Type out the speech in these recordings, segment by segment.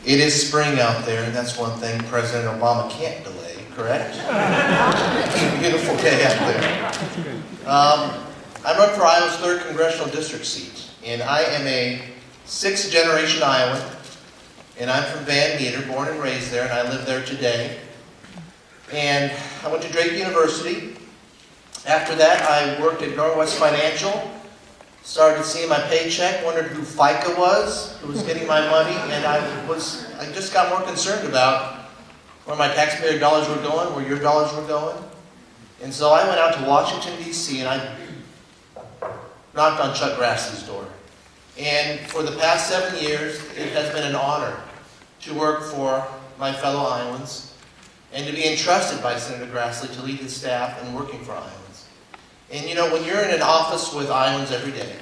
It is spring out there, and that's one thing President Obama can't delay, correct? It's a beautiful day out there. I run for Iowa's 3rd Congressional District seat, and I am a 6th-generation Iowan, and I'm from Van Meter, born and raised there, and I live there today. And I went to Drake University. After that, I worked at Northwest Financial, started seeing my paycheck, wondered who FICA was, who was getting my money, and I just got more concerned about where my taxpayer dollars were going, where your dollars were going. And so I went out to Washington, D.C., and I knocked on Chuck Grassley's door. And for the past 7 years, it has been an honor to work for my fellow Iowans and to be entrusted by Senator Grassley to lead his staff in working for Iowans. And you know, when you're in an office with Iowans every day,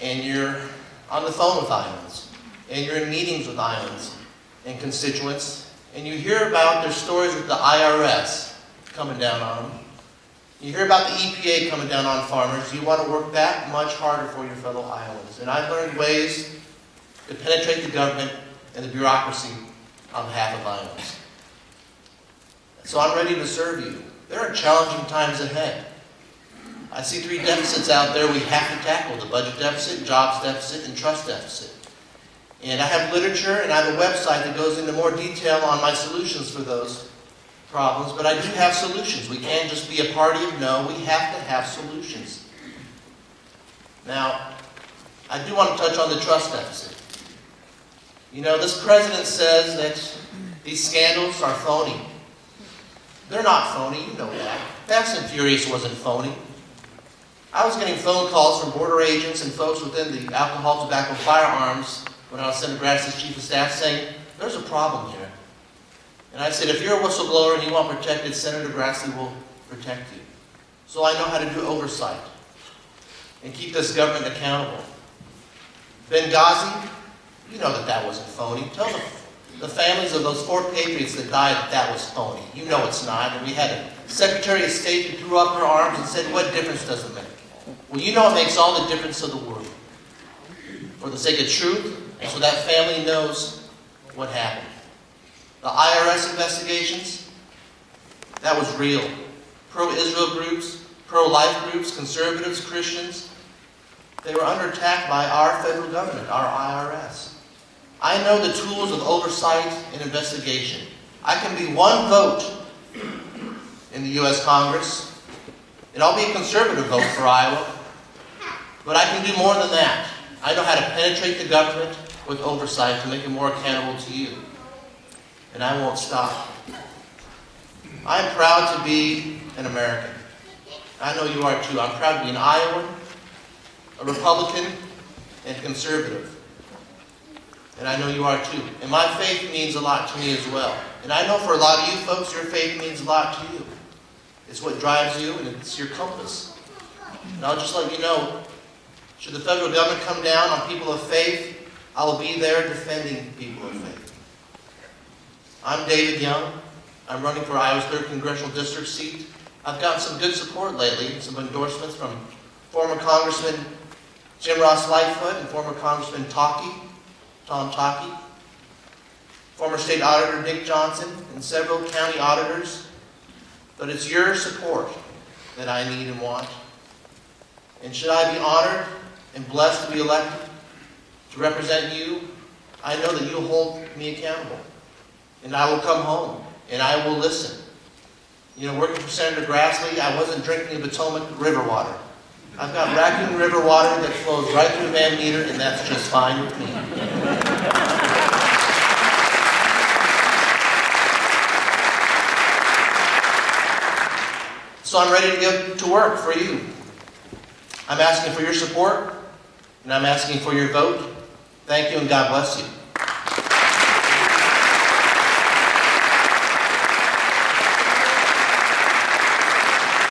and you're on the phone with Iowans, and you're in meetings with Iowans and constituents, and you hear about their stories with the IRS coming down on them, you hear about the EPA coming down on farmers, you want to work that much harder for your fellow Iowans. And I've learned ways to penetrate the government and the bureaucracy on behalf of Iowans. So I'm ready to serve you. There are challenging times ahead. I see 3 deficits out there we have to tackle: the budget deficit, jobs deficit, and trust deficit. And I have literature and I have a website that goes into more detail on my solutions for those problems, but I do have solutions. We can't just be a party of no, we have to have solutions. Now, I do want to touch on the trust deficit. You know, this president says that these scandals are phony. They're not phony, you know that. Fast and Furious wasn't phony. I was getting phone calls from border agents and folks within the alcohol, tobacco, firearms when I was Senator Grassley's chief of staff saying, there's a problem here. And I said, if you're a whistleblower and you want protected, Senator Grassley will protect you. So I know how to do oversight and keep this government accountable. Benghazi, you know that wasn't phony. Tell the families of those 4 patriots that died that was phony. You know it's not. And we had a Secretary of State who threw up her arms and said, what difference does it make? Well, you know it makes all the difference of the world. For the sake of truth, and so that family knows what happened. The IRS investigations, that was real. Pro-Israel groups, pro-life groups, conservatives, Christians, they were under attack by our federal government, our IRS. I know the tools of oversight and investigation. I can be 1 vote in the U.S. Congress, and I'll be a conservative vote for Iowa, but I can do more than that. I know how to penetrate the government with oversight to make it more accountable to you. And I won't stop. I'm proud to be an American. I know you are too. I'm proud to be an Iowan, a Republican, and conservative. And I know you are too. And my faith means a lot to me as well. And I know for a lot of you folks, your faith means a lot to you. It's what drives you, and it's your compass. And I'll just let you know, should the federal government come down on people of faith, I will be there defending people of faith. I'm David Young. I'm running for Iowa's 3rd Congressional District seat. I've gotten some good support lately, some endorsements from former Congressman Jim Ross Lightfoot and former Congressman Tom Taki, former State Auditor Dick Johnson, and several county auditors. But it's your support that I need and want. And should I be honored and blessed to be elected to represent you, I know that you'll hold me accountable. And I will come home, and I will listen. You know, working for Senator Grassley, I wasn't drinking the Potomac River water. I've got Raccoon River water that flows right through Van Meter, and that's just fine with me. So I'm ready to get to work for you. I'm asking for your support, and I'm asking for your vote. Thank you, and God bless you.